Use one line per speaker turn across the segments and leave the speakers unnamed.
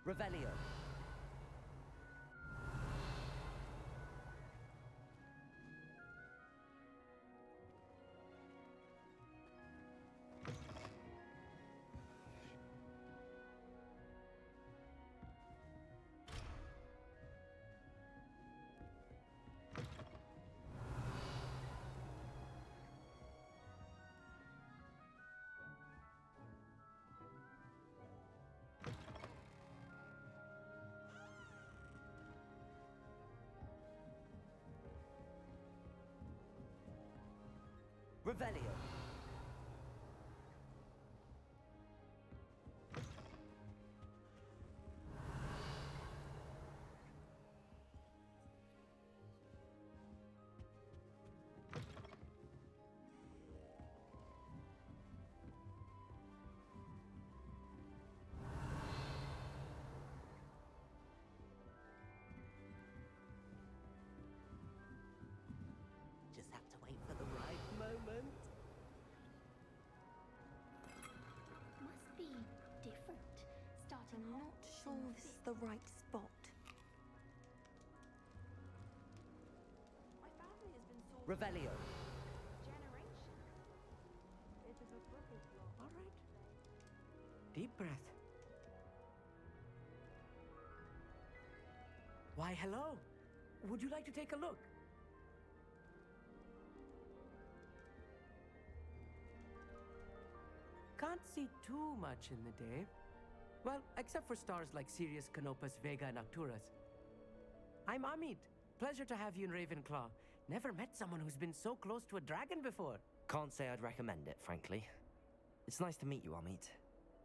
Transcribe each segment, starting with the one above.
Revelio. Revelio. Just have to wait for the right moment.
Must be different. Starting
I'm
off
not sure this is the right spot.
My family has been sold
Revelio.
generations. It is a crooked law.
All right. Deep breath. Why, hello. Would you like to take a look? Can't see too much in the day. Well, except for stars like Sirius, Canopus, Vega, and Arcturus. I'm Amit. Pleasure to have you in Ravenclaw. Never met someone who's been so close to a dragon before.
Can't say I'd recommend it, frankly. It's nice to meet you, Amit.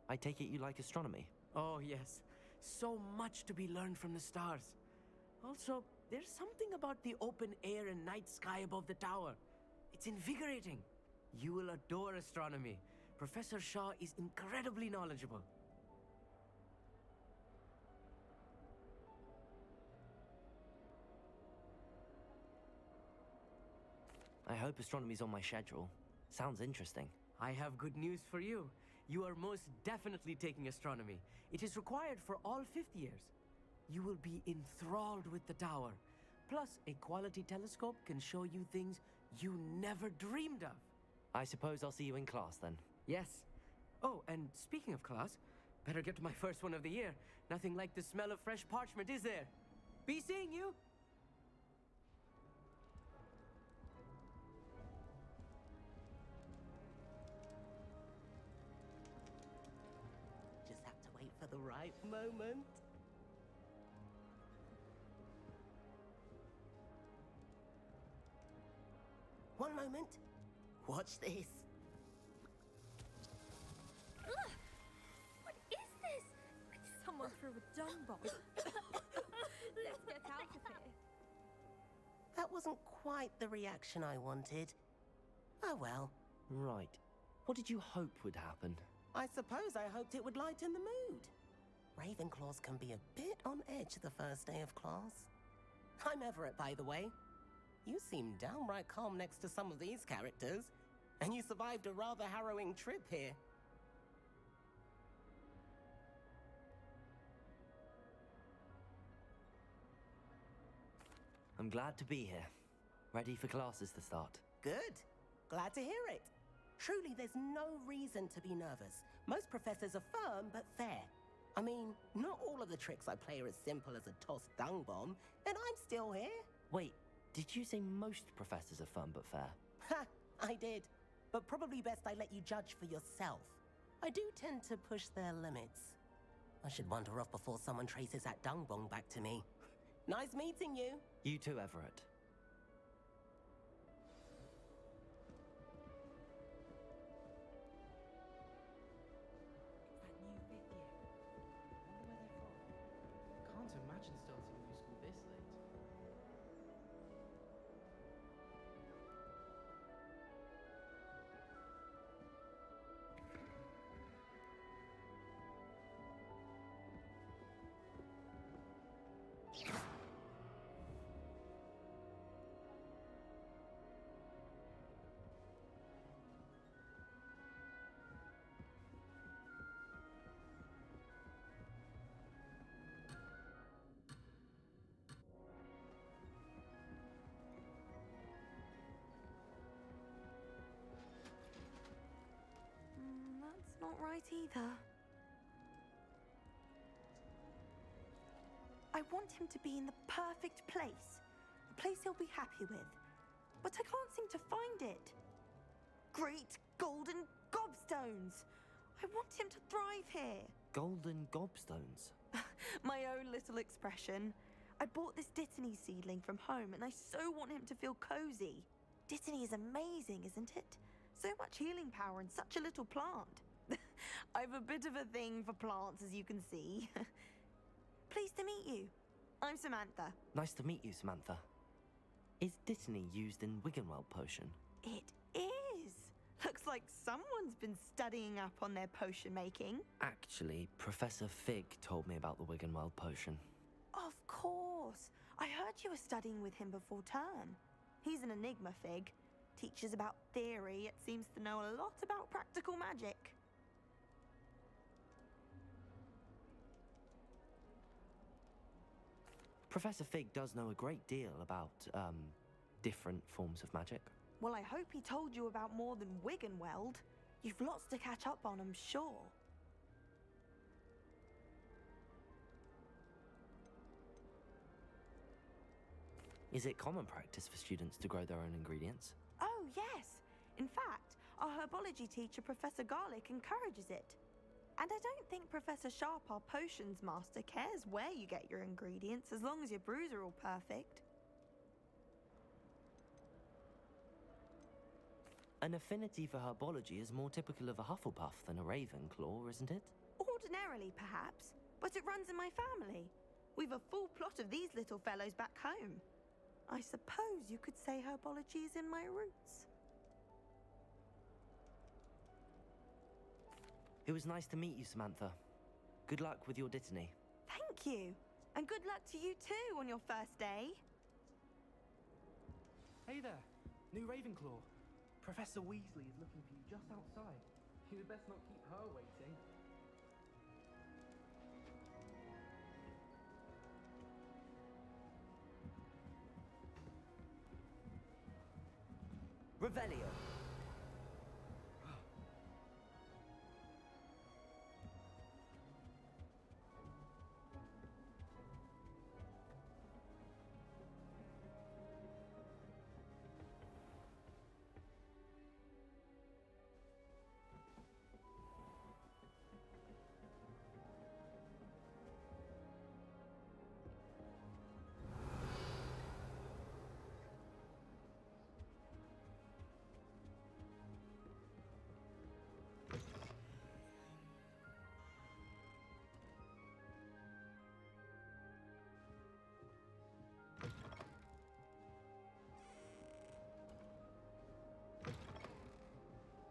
I take it you like astronomy.
Oh, yes. So much to be learned from the stars. Also, there's something about the open air and night sky above the tower. It's invigorating. You will adore astronomy. Professor Shaw is incredibly knowledgeable.
I hope astronomy's on my schedule. Sounds interesting.
I have good news for you. You are most definitely taking astronomy. It is required for all fifth years. You will be enthralled with the tower. Plus, a quality telescope can show you things you never dreamed of.
I suppose I'll see you in class then.
Yes. Oh, and speaking of class, better get to my first one of the year. Nothing like the smell of fresh parchment, is there? Be seeing you!
Just have to wait for the right moment. One moment. Watch this.
Ugh! What is this? Someone threw a dung bomb. Let's get out of here.
That wasn't quite the reaction I wanted. Oh well.
Right. What did you hope would happen?
I suppose I hoped it would lighten the mood. Ravenclaws can be a bit on edge the first day of class. I'm Everett, by the way. You seem downright calm next to some of these characters, and you survived a rather harrowing trip here.
I'm glad to be here. Ready for classes to start.
Good. Glad to hear it. Truly, there's no reason to be nervous. Most professors are firm but fair. I mean, not all of the tricks I play are as simple as a tossed dung bomb, and I'm still here.
Wait, did you say most professors are fun but fair?
Ha! I did. But probably best I let you judge for yourself. I do tend to push their limits. I should wander off before someone traces that dung bomb back to me. Nice meeting you.
You too, Everett.
That new fifth year. Wonder where they're from. Can't imagine starting a new school this late.
not right either. I want him to be in the perfect place. A place he'll be happy with. But I can't seem to find it. Great golden gobstones! I want him to thrive here.
Golden gobstones.
My own little expression. I bought this Dittany seedling from home and I so want him to feel cozy. Dittany is amazing, isn't it? So much healing power in such a little plant. I've a bit of a thing for plants, as you can see. Pleased to meet you. I'm Samantha.
Nice to meet you, Samantha. Is Dittany used in Wiggenweld potion?
It is. Looks like someone's been studying up on their potion making.
Actually, Professor Fig told me about the Wiggenweld potion.
Of course. I heard you were studying with him before term. He's an enigma, Fig. Teaches about theory, yet seems to know a lot about practical magic.
Professor Fig does know a great deal about, different forms of magic.
Well, I hope he told you about more than Wiggenweld. You've lots to catch up on, I'm sure.
Is it common practice for students to grow their own ingredients?
Oh, yes. In fact, our herbology teacher, Professor Garlick, encourages it. And I don't think Professor Sharp, our potions master, cares where you get your ingredients as long as your brews are all perfect.
An affinity for herbology is more typical of a Hufflepuff than a Ravenclaw, isn't it?
Ordinarily, perhaps, but it runs in my family. We've a full plot of these little fellows back home. I suppose you could say herbology is in my roots.
It was nice to meet you, Samantha. Good luck with your Dittany.
Thank you. And good luck to you too on your first day.
Hey there, new Ravenclaw. Professor Weasley is looking for you just outside. You'd best not keep her waiting.
Revelio.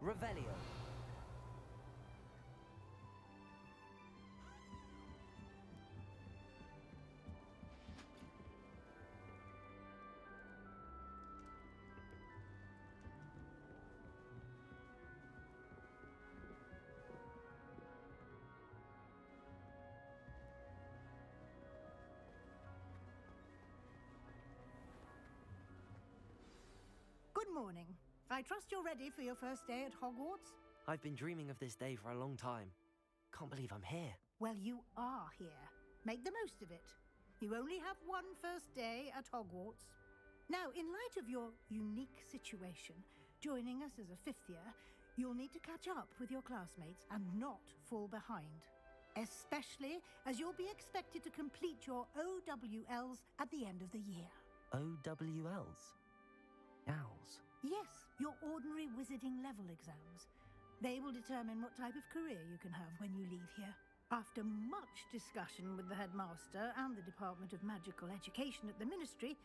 Revelio.
Good morning. I trust you're ready for your first day at Hogwarts?
I've been dreaming of this day for a long time. Can't believe I'm here.
Well, you are here. Make the most of it. You only have one first day at Hogwarts. Now, in light of your unique situation, joining us as a fifth year, you'll need to catch up with your classmates and not fall behind. Especially as you'll be expected to complete your OWLs at the end of the year.
OWLs? Owls.
Yes, your ordinary wizarding level exams. They will determine what type of career you can have when you leave here. After much discussion with the headmaster and the Department of Magical Education at the Ministry,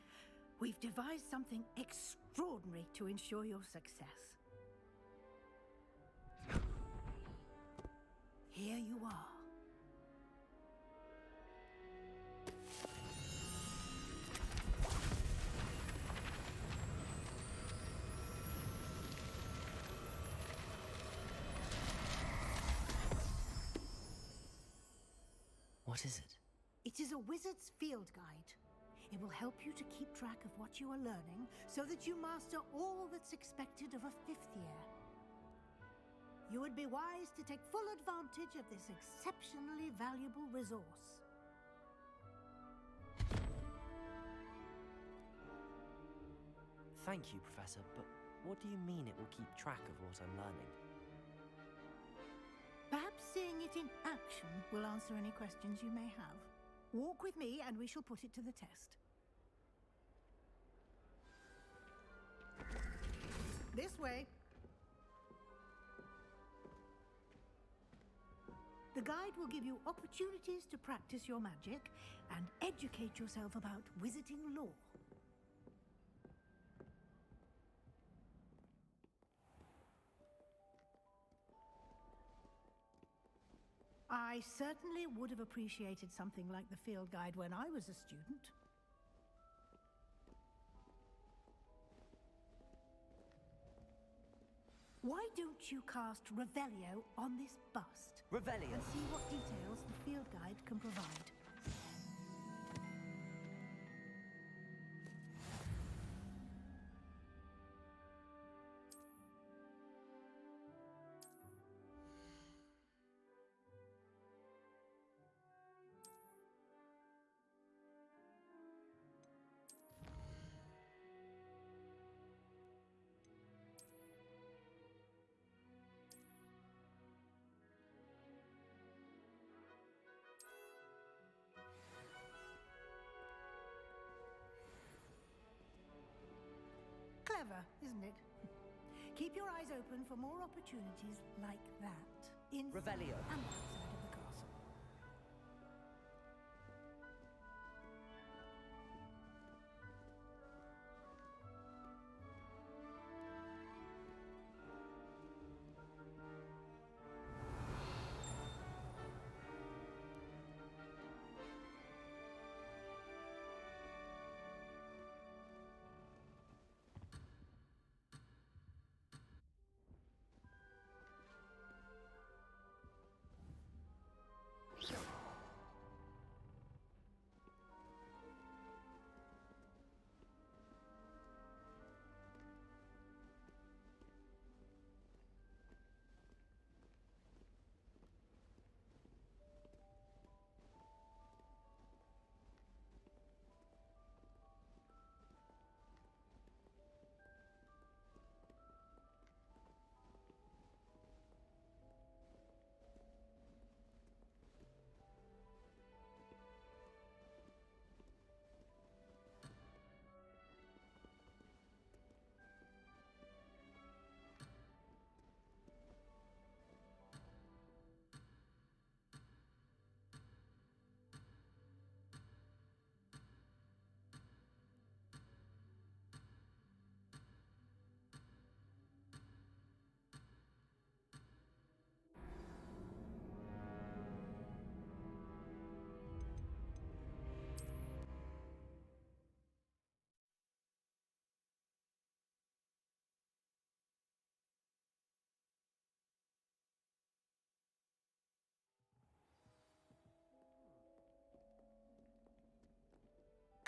we've devised something extraordinary to ensure your success. Here you are.
What is it?
It is a wizard's field guide. It will help you to keep track of what you are learning so that you master all that's expected of a fifth year. you would be wise to take full advantage of this exceptionally valuable resource.
Thank you, Professor, but what do you mean it will keep track of what I'm learning?
Perhaps seeing it in action will answer any questions you may have. Walk with me and we shall put it to the test. This way. The guide will give you opportunities to practice your magic and educate yourself about wizarding lore. I certainly would have appreciated something like the field guide when I was a student. Why don't you cast Revelio on this bust?
Revelio?
And see what details the field guide can provide. Clever, isn't it? Keep your eyes open for more opportunities like that. Inside
Revelio.
and outside of the castle.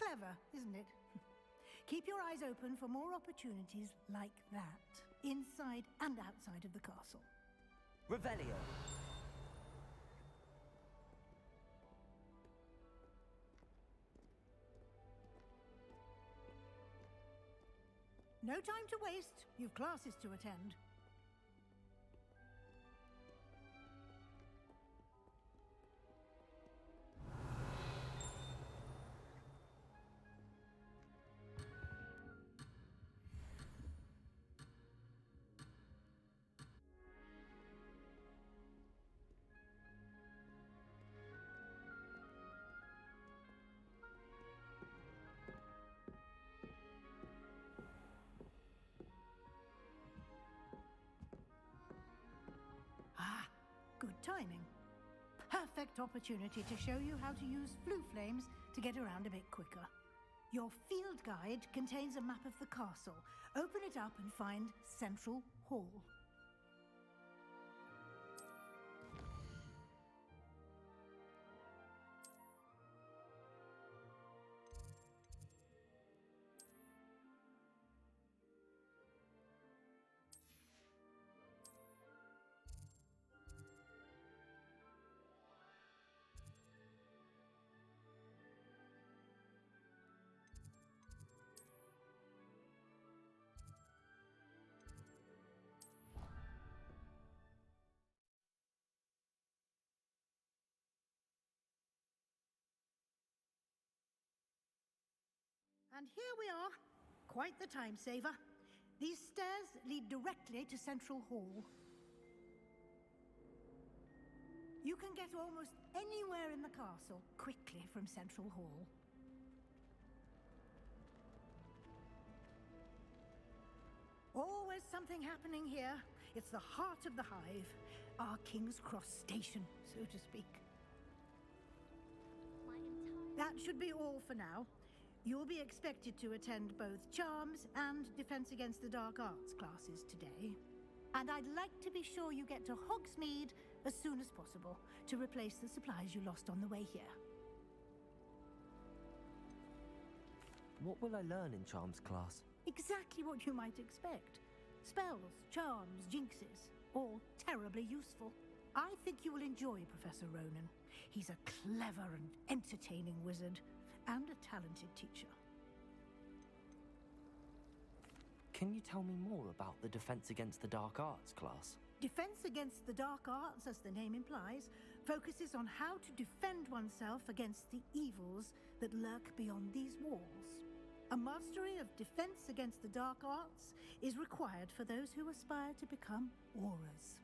Clever, isn't it? Keep your eyes open for more opportunities like that. Inside and outside of the castle.
Revelio.
No time to waste. You've classes to attend. Good timing. Perfect opportunity to show you how to use flue flames to get around a bit quicker. Your field guide contains a map of the castle. Open it up and find Central Hall. And here we are. Quite the time saver. These stairs lead directly to Central Hall. You can get almost anywhere in the castle quickly from Central Hall. Always something happening here. It's the heart of the hive, our King's Cross station, so to speak. That should be all for now. You'll be expected to attend both Charms and Defense Against the Dark Arts classes today. And I'd like to be sure you get to Hogsmeade as soon as possible to replace the supplies you lost on the way here.
What will I learn in Charms class?
Exactly what you might expect. Spells, charms, jinxes, all terribly useful. I think you will enjoy Professor Ronan. He's a clever and entertaining wizard, and a talented teacher.
Can you tell me more about the Defense Against the Dark Arts class?
Defense Against the Dark Arts, as the name implies, focuses on how to defend oneself against the evils that lurk beyond these walls. A mastery of Defense Against the Dark Arts is required for those who aspire to become Aurors.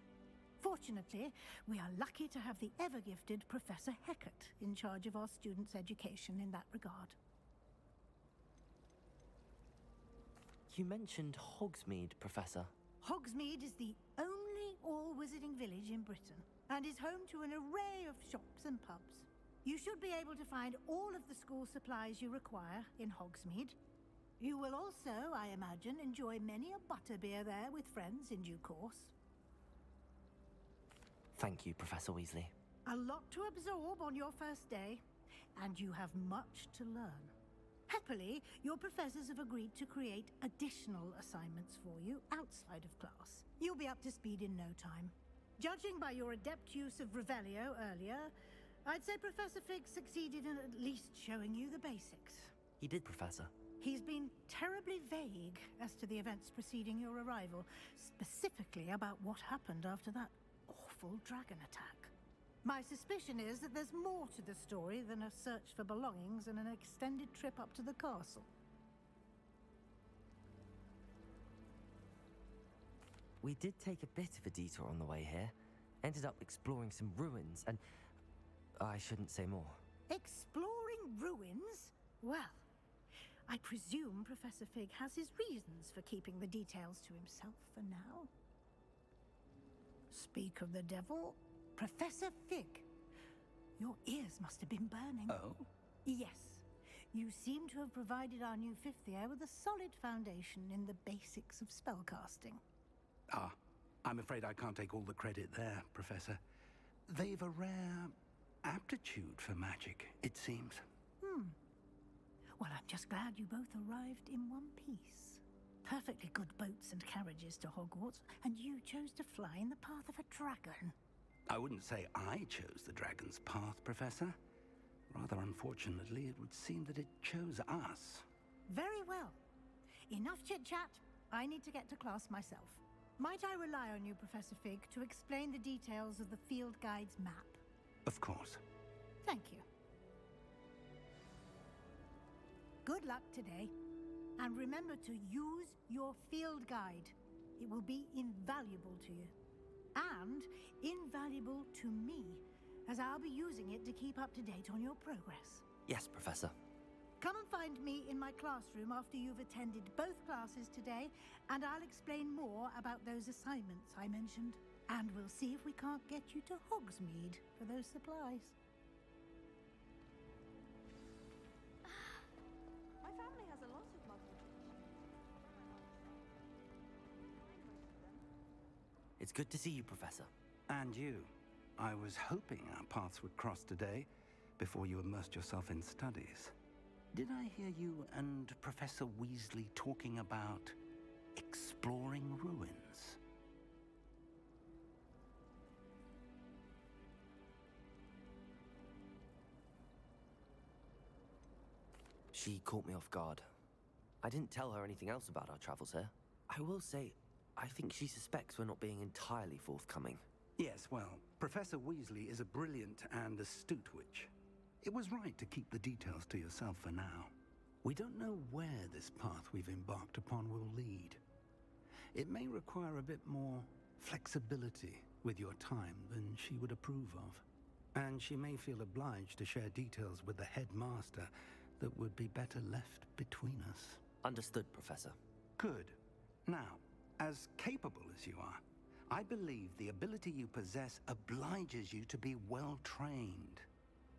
Fortunately, we are lucky to have the ever-gifted Professor Hecat in charge of our students' education in that regard.
You mentioned Hogsmeade, Professor.
Hogsmeade is the only all-wizarding village in Britain and is home to an array of shops and pubs. You should be able to find all of the school supplies you require in Hogsmeade. You will also, I imagine, enjoy many a butterbeer there with friends in due course.
Thank you, Professor Weasley.
A lot to absorb on your first day, and you have much to learn. Happily, your professors have agreed to create additional assignments for you outside of class. You'll be up to speed in no time. Judging by your adept use of Revelio earlier, I'd say Professor Fig succeeded in at least showing you the basics.
He did, Professor.
He's been terribly vague as to the events preceding your arrival, specifically about what happened after that awful dragon attack. My suspicion is that there's more to the story than a search for belongings and an extended trip up to the castle.
We did take a bit of a detour on the way here. Ended up exploring some ruins and... I shouldn't say more.
Exploring ruins? Well, I presume Professor Fig has his reasons for keeping the details to himself for now. Speak of the devil, Professor Fig. Your ears must have been burning.
Oh?
Yes. You seem to have provided our new fifth year with a solid foundation in the basics of spellcasting.
Ah, I'm afraid I can't take all the credit there, Professor. They've a rare aptitude for magic, it seems.
Well, I'm just glad you both arrived in one piece. Perfectly good boats and carriages to Hogwarts, and you chose to fly in the path of a dragon.
I wouldn't say I chose the dragon's path, Professor. Rather unfortunately, it would seem that it chose us.
Very well. Enough chit-chat. I need to get to class myself. Might I rely on you, Professor Fig, to explain the details of the field guide's map?
Of course.
Thank you. Good luck today. And remember to use your field guide. It will be invaluable to you. And invaluable to me, as I'll be using it to keep up to date on your progress.
Yes, Professor.
Come and find me in my classroom after you've attended both classes today, and I'll explain more about those assignments I mentioned. And we'll see if we can't get you to Hogsmeade for those supplies.
My family has a lot of Muggle traditions.
It's good to see you, Professor.
And you. I was hoping our paths would cross today, before you immersed yourself in studies. Did I hear you and Professor Weasley talking about exploring ruins?
She caught me off guard. I didn't tell her anything else about our travels here. I will say, I think she suspects we're not being entirely forthcoming.
Yes, well, Professor Weasley is a brilliant and astute witch. It was right to keep the details to yourself for now. We don't know where this path we've embarked upon will lead. It may require a bit more flexibility with your time than she would approve of. And she may feel obliged to share details with the headmaster that would be better left between us.
Understood, Professor.
Good. Now, as capable as you are, I believe the ability you possess obliges you to be well trained.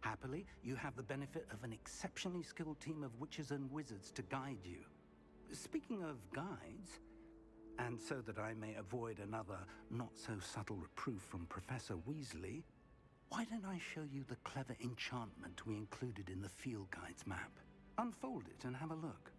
Happily, you have the benefit of an exceptionally skilled team of witches and wizards to guide you. Speaking of guides, and so that I may avoid another not-so-subtle reproof from Professor Weasley, why don't I show you the clever enchantment we included in the field guide's map? Unfold it and have a look.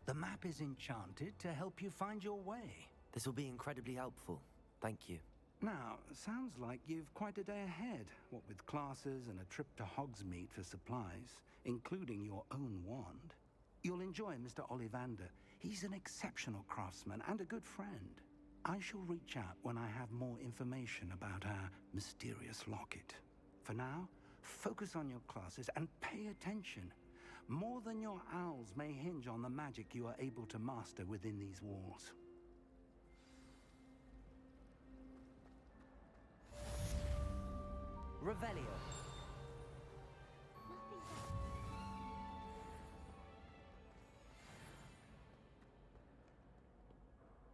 The map is enchanted to help you find your way.
This will be incredibly helpful. Thank you.
Now, sounds like you've quite a day ahead, what with classes and a trip to Hogsmeade for supplies, including your own wand. You'll enjoy Mr. Ollivander. He's an exceptional craftsman and a good friend. I shall reach out when I have more information about our mysterious locket. For now, focus on your classes and pay attention. More than your owls may hinge on the magic you are able to master within these walls.
Revelio.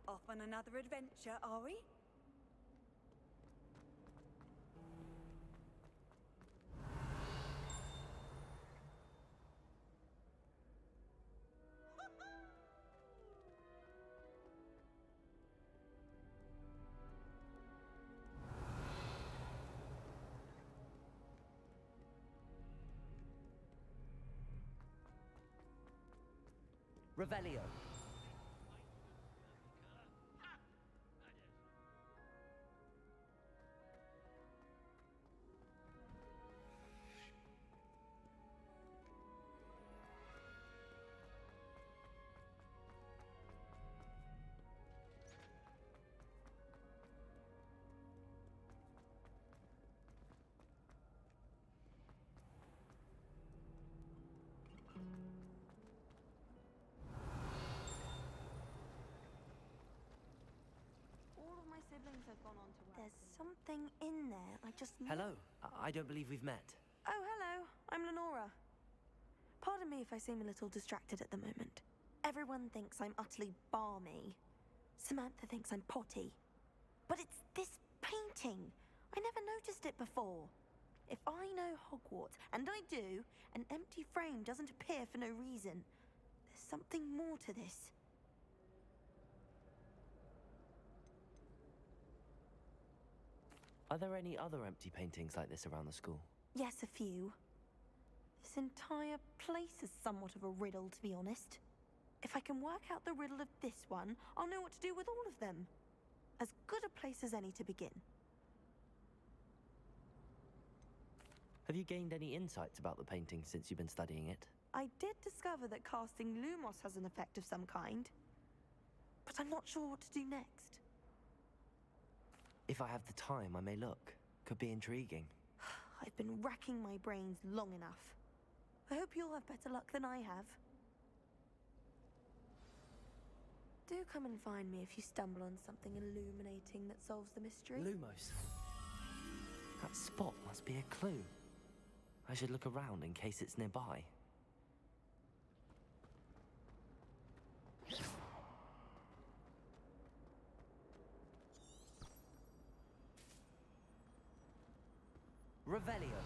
Off on another adventure, are we?
Revelio.
All of my siblings have gone on to work.
There's something in there. I just know.
Hello. I don't believe we've met.
Oh, hello. I'm Lenora. Pardon me if I seem a little distracted at the moment. Everyone thinks I'm utterly balmy. Samantha thinks I'm potty. But it's this painting. I never noticed it before. If I know Hogwarts, and I do, an empty frame doesn't appear for no reason. There's something more to this.
Are there any other empty paintings like this around the school?
Yes, a few. This entire place is somewhat of a riddle, to be honest. If I can work out the riddle of this one, I'll know what to do with all of them. As good a place as any to begin.
Have you gained any insights about the painting since you've been studying it?
I did discover that casting Lumos has an effect of some kind. But I'm not sure what to do next.
If I have the time, I may look. Could be intriguing.
I've been racking my brains long enough. I hope you'll have better luck than I have. Do come and find me if you stumble on something illuminating that solves the mystery.
Lumos. That spot must be a clue. I should look around in case it's nearby.
Revelio.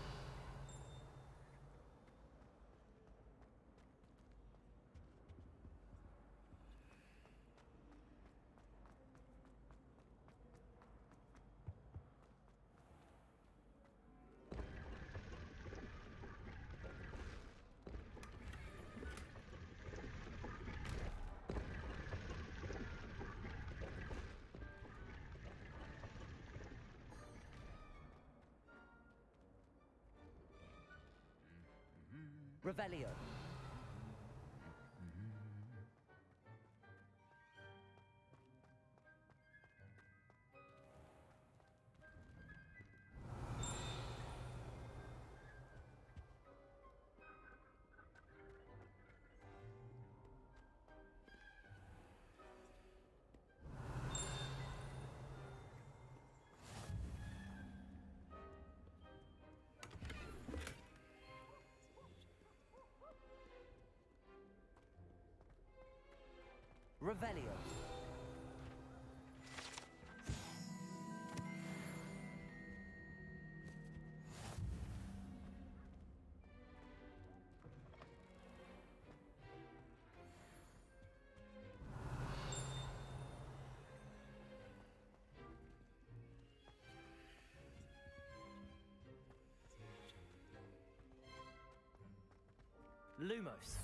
Revelio. Revelio. Lumos.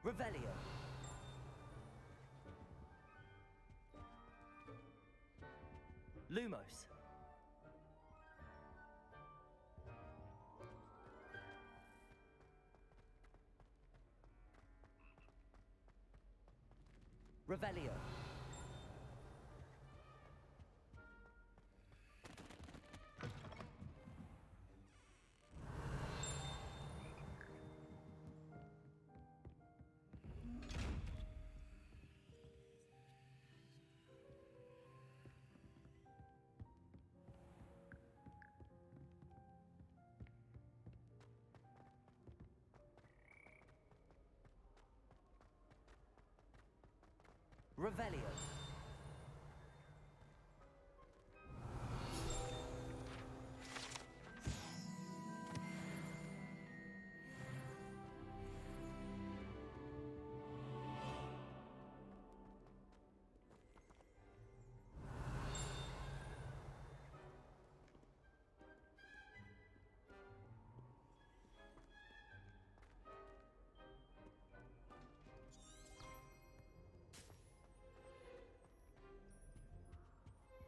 Revelio. Lumos. Revelio. Revelio.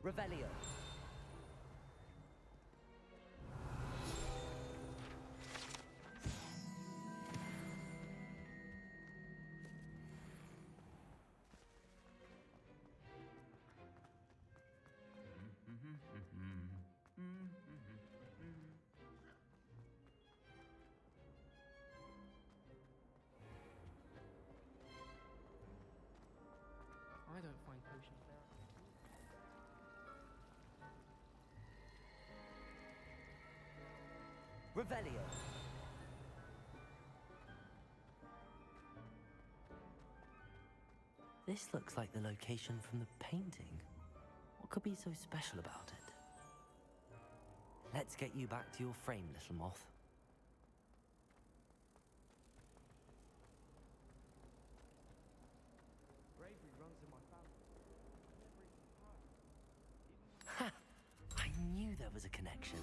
Revelio.
I don't find potions there.
Revelio.
This looks like the location from the painting. What could be so special about it? Let's get you back to your frame, little moth.
Bravery runs in my family.
Ha! I knew there was a connection.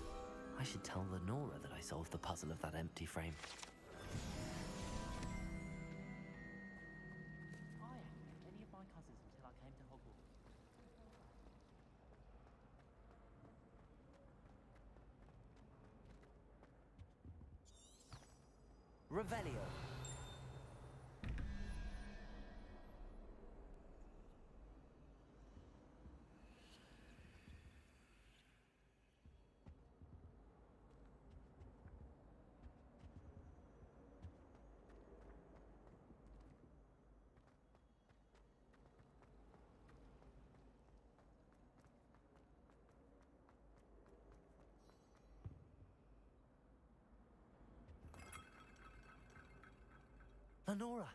I should tell Lenora that I solved the puzzle of that empty frame.
I hadn't met any of my cousins until I came to Hogwarts.
Revelio.
Lenora,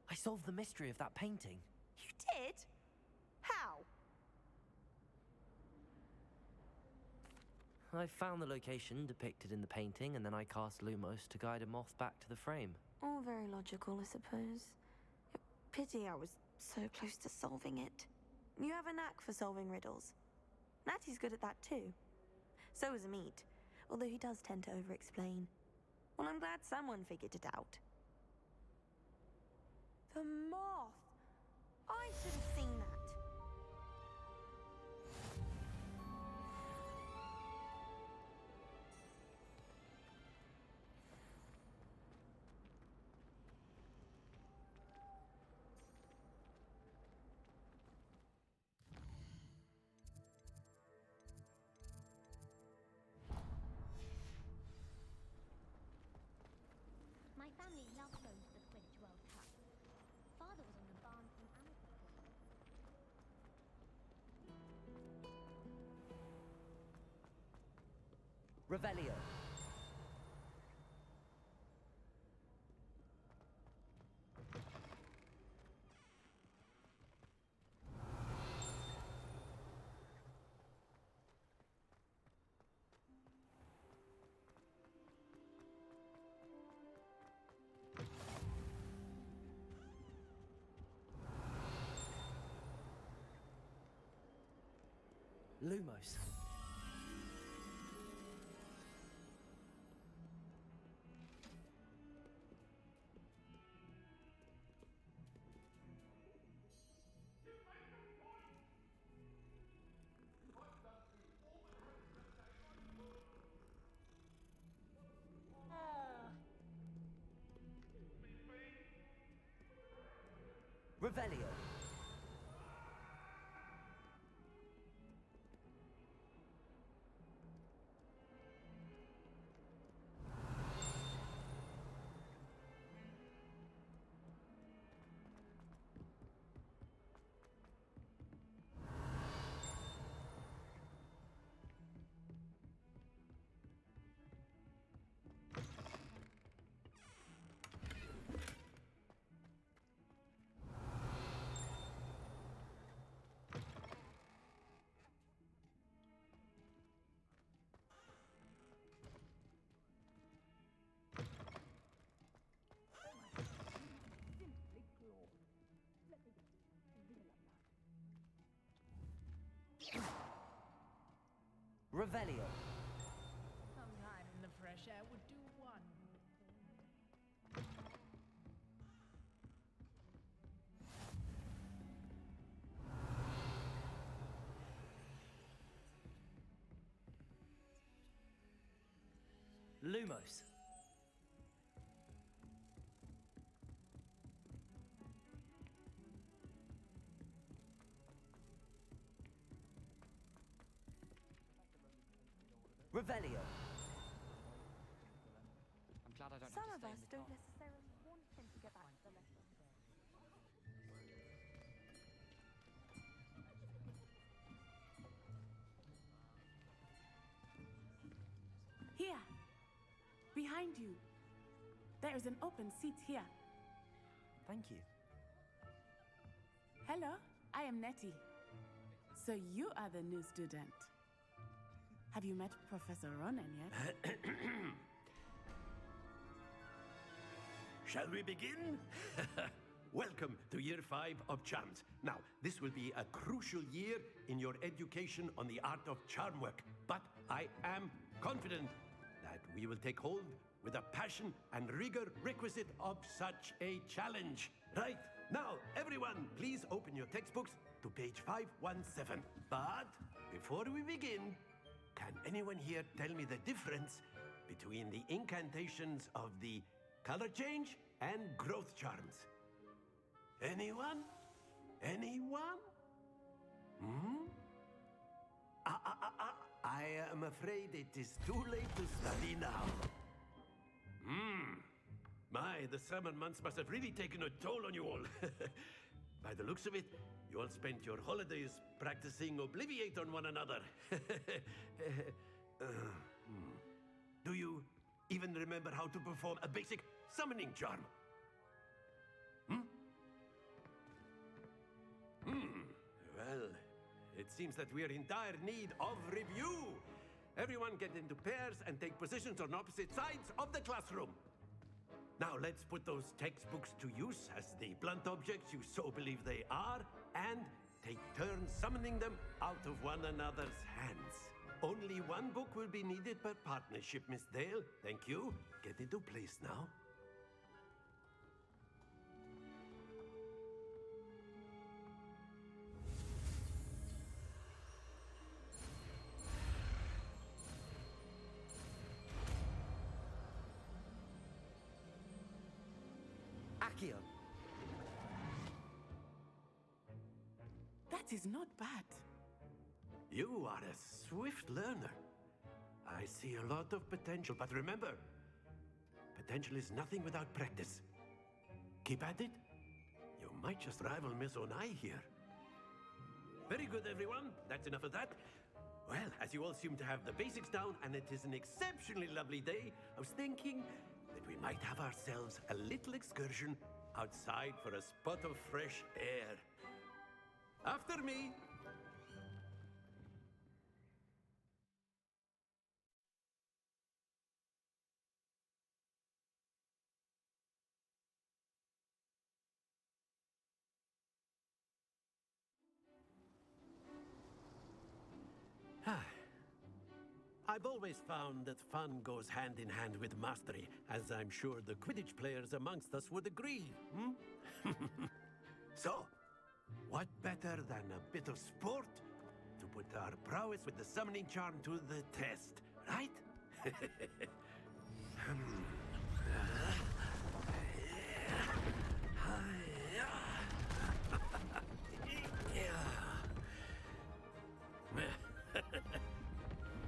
I solved the mystery of that painting.
You did? How?
I found the location depicted in the painting, and then I cast Lumos to guide a moth back to the frame.
All very logical, I suppose. Pity I was so close to solving it. You have a knack for solving riddles. Natty's good at that too. So is Amit, although he does tend to over-explain. Well, I'm glad someone figured it out. The moth! I should have seen that.
My family loved going to the Quidditch World Cup. Father was on the Barnes and Amazon team.
Revelio.
Lumos.
Revelio. Revelio.
Some time in the fresh air would do one.
Lumos.
Revelio.
I'm glad I don't
Some
have
of
to stay
us
in the
don't
dark.
necessarily want him to get back to the lesson.
Here! Behind you! There is an open seat here.
Thank you.
Hello, I am Nettie. So you are the new student. Have you met Professor Ronan yet?
Shall we begin? Welcome to Year 5 of Charms. Now, this will be a crucial year in your education on the art of charm work, but I am confident that we will take hold with the passion and rigor requisite of such a challenge. Right, now, everyone, please open your textbooks to page 517. But before we begin, can anyone here tell me the difference between the incantations of the color change and growth charms? Anyone? Anyone? Hmm? I am afraid it is too late to study now. My, the summer months must have really taken a toll on you all. By the looks of it, you all spent your holidays practicing Obliviate on one another. Do you even remember how to perform a basic summoning charm? Well, it seems that we are in dire need of review. Everyone get into pairs and take positions on opposite sides of the classroom. Now let's put those textbooks to use as the blunt objects you so believe they are, and take turns summoning them out of one another's hands. Only one book will be needed per partnership, Miss Dale. Thank you. Get into place now.
Accio.
That is not bad.
You are a swift learner. I see a lot of potential, but remember, potential is nothing without practice. Keep at it. You might just rival Miss Onai here. Very good, everyone. That's enough of that. Well, as you all seem to have the basics down, and it is an exceptionally lovely day, I was thinking that we might have ourselves a little excursion outside for a spot of fresh air. After me. I've always found that fun goes hand in hand with mastery, as I'm sure the Quidditch players amongst us would agree. So, what better than a bit of sport to put our prowess with the summoning charm to the test, right?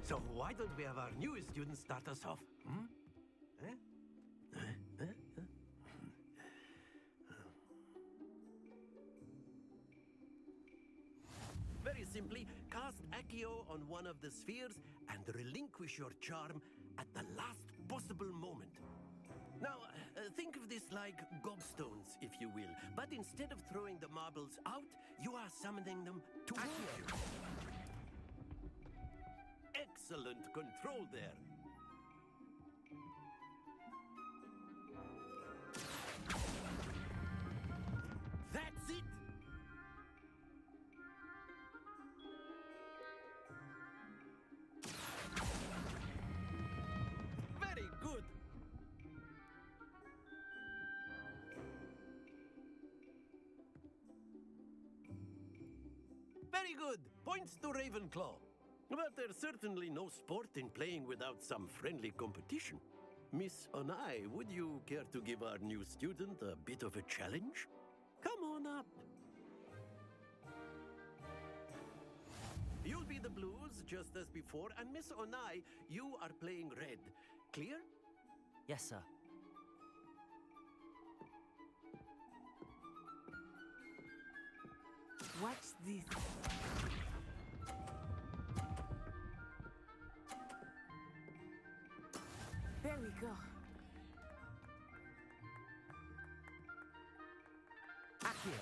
So why don't we have our newest student start us off? Very simply, cast Accio on one of the spheres and relinquish your charm at the last possible moment. Now, think of this like gobstones, if you will, but instead of throwing the marbles out, you are summoning them towards you. Excellent control there. That's it! Very good! Very good! Points to Ravenclaw. But there's certainly no sport in playing without some friendly competition. Miss Onai, would you care to give our new student a bit of a challenge? Come on up. You'll be the blues, just as before, and Miss Onai, you are playing red. Clear?
Yes, sir.
Watch this. There we go.
Accio.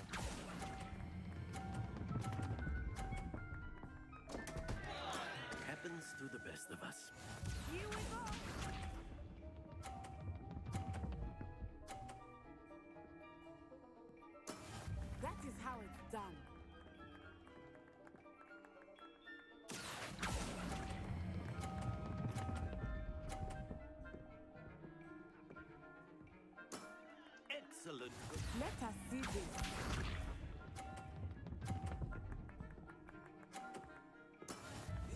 Happens to the best of us.
Here we go. That is how it's done.
Excellent.
Let us see this.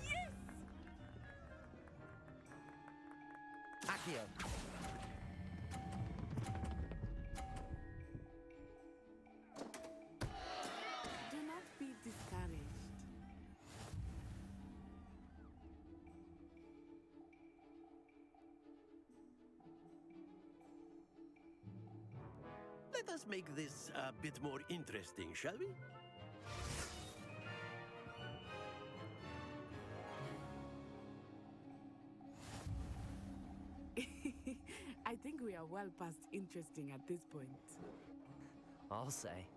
Yes!
Accio.
Do not be discouraged.
Let us make this a bit more interesting, shall we?
I think we are well past interesting at this point.
I'll say.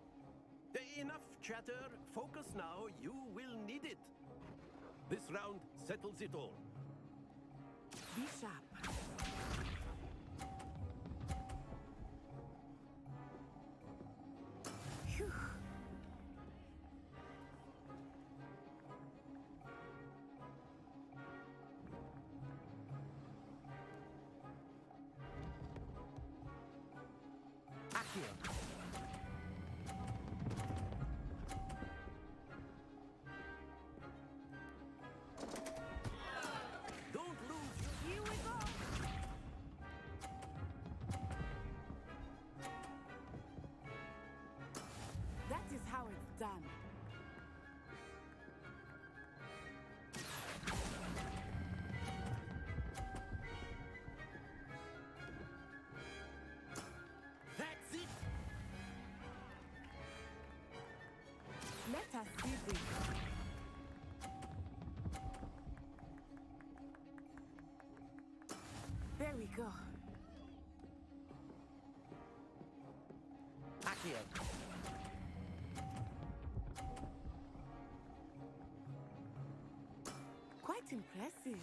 Enough chatter. Focus now. You will need it. This round settles it all.
Be sharp. Phew.
Accio.
Don't lose.
Here we go. That is how it's done. kidding. There we go.
Accio.
Quite impressive.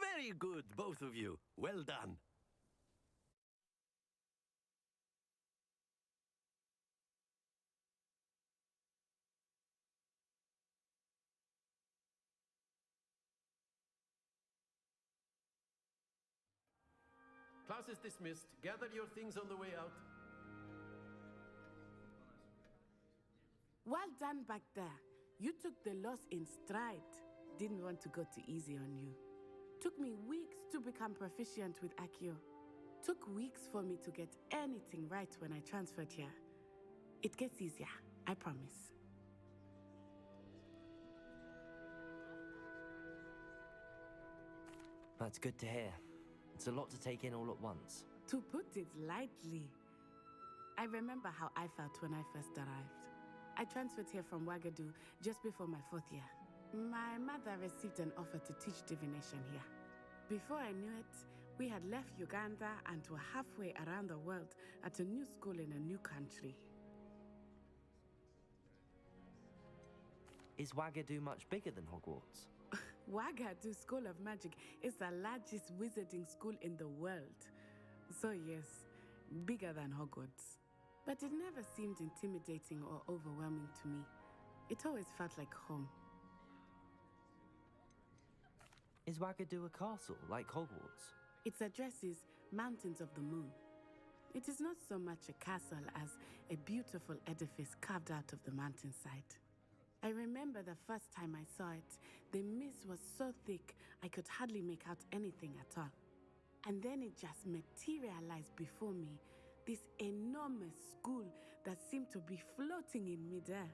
Very good, both of you. Well done. Class is dismissed. Gather your things on the way out.
Well done back there. You took the loss in stride. Didn't want to go too easy on you. Took me weeks to become proficient with Accio. Took weeks for me to get anything right when I transferred here. It gets easier, I promise.
That's good to hear. It's a lot to take in all at once.
To put it lightly, I remember how I felt when I first arrived. I transferred here from Wagadu just before my 4th year. My mother received an offer to teach divination here. Before I knew it, we had left Uganda and were halfway around the world at a new school in a new country.
Is Wagadu much bigger than Hogwarts?
Wagadu School of Magic is the largest wizarding school in the world. So yes, bigger than Hogwarts. But it never seemed intimidating or overwhelming to me. It always felt like home.
Is Wagadu a castle, like Hogwarts?
Its address is Mountains of the Moon. It is not so much a castle as a beautiful edifice carved out of the mountainside. I remember the first time I saw it, the mist was so thick I could hardly make out anything at all. And then it just materialized before me, this enormous school that seemed to be floating in midair.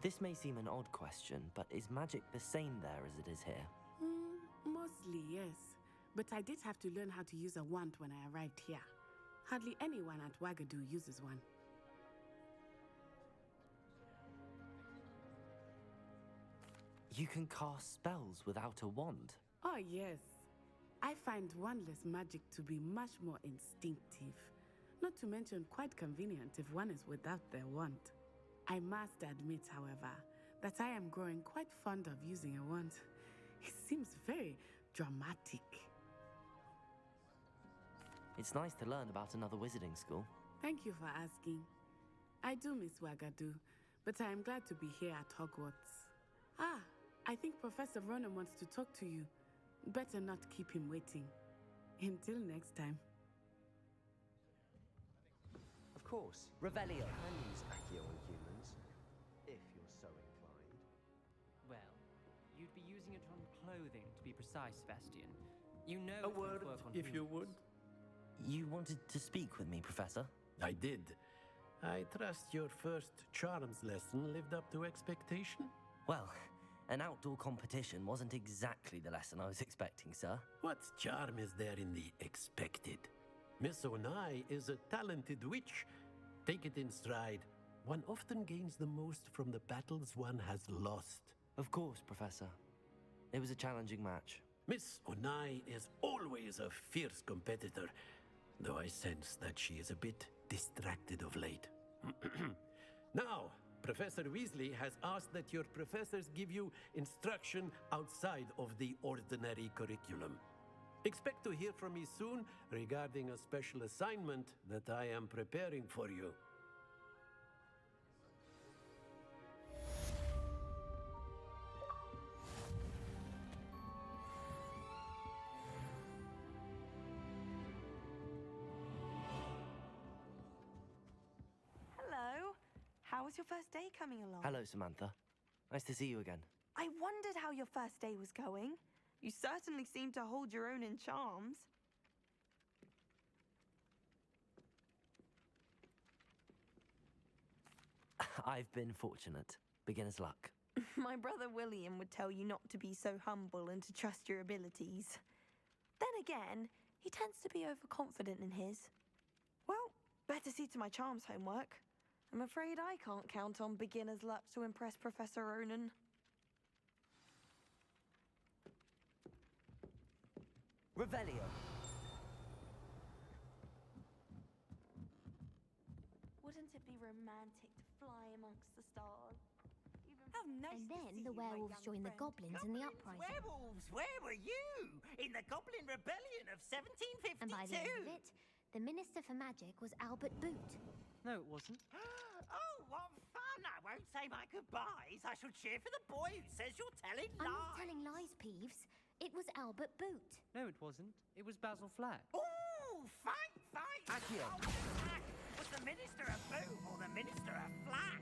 This may seem an odd question, but is magic the same there as it is here?
Mostly, yes. But I did have to learn how to use a wand when I arrived here. Hardly anyone at Wagadu uses one.
You can cast spells without a wand?
Oh, yes. I find wandless magic to be much more instinctive. Not to mention quite convenient if one is without their wand. I must admit, however, that I am growing quite fond of using a wand. It seems very dramatic.
It's nice to learn about another wizarding school.
Thank you for asking. I do miss Wagadu, but I am glad to be here at Hogwarts. I think Professor Ronan wants to talk to you. Better not keep him waiting. Until next time.
Of course, Revelio can use Accio on humans, if you're so inclined.
Well, you'd be using it on clothing, to be precise, Sebastian. You know
A
it won't
word,
work on
if you
humans.
would.
You wanted to speak with me, Professor?
I did. I trust your first charms lesson lived up to expectation?
Well, an outdoor competition wasn't exactly the lesson I was expecting, sir.
What charm is there in the expected? Miss Onai is a talented witch. Take it in stride. One often gains the most from the battles one has lost.
Of course, Professor. It was a challenging match.
Miss Onai is always a fierce competitor, though I sense that she is a bit distracted of late. Now, Professor Weasley has asked that your professors give you instruction outside of the ordinary curriculum. Expect to hear from me soon regarding a special assignment that I am preparing for you.
Hello. How was your first day coming along?
Hello, Samantha. Nice to see you again.
I wondered how your first day was going. You certainly seem to hold your own in charms.
I've been fortunate. Beginner's luck.
My brother William would tell you not to be so humble and to trust your abilities. Then again, he tends to be overconfident in his. Well, better see to my charms homework. I'm afraid I can't count on beginner's luck to impress Professor Ronan.
Revelio.
Wouldn't it be romantic to fly amongst the stars?
How nice
And
to
then
see
the
you, my
werewolves
young
joined the
friend.
goblins in the uprising.
Werewolves, where were you? In the Goblin Rebellion of 1752?
And by the end of it, the Minister for Magic was Albert Boot.
No, it wasn't.
Oh, what fun! I won't say my goodbyes. I shall cheer for the boy who says you're telling lies.
I'm not telling lies, Peeves. It was Albert Boot.
No, it wasn't. It was Basil Flack.
Ooh, fight!
Accio.
Oh, Flack! Was the Minister a boot or the Minister a flack?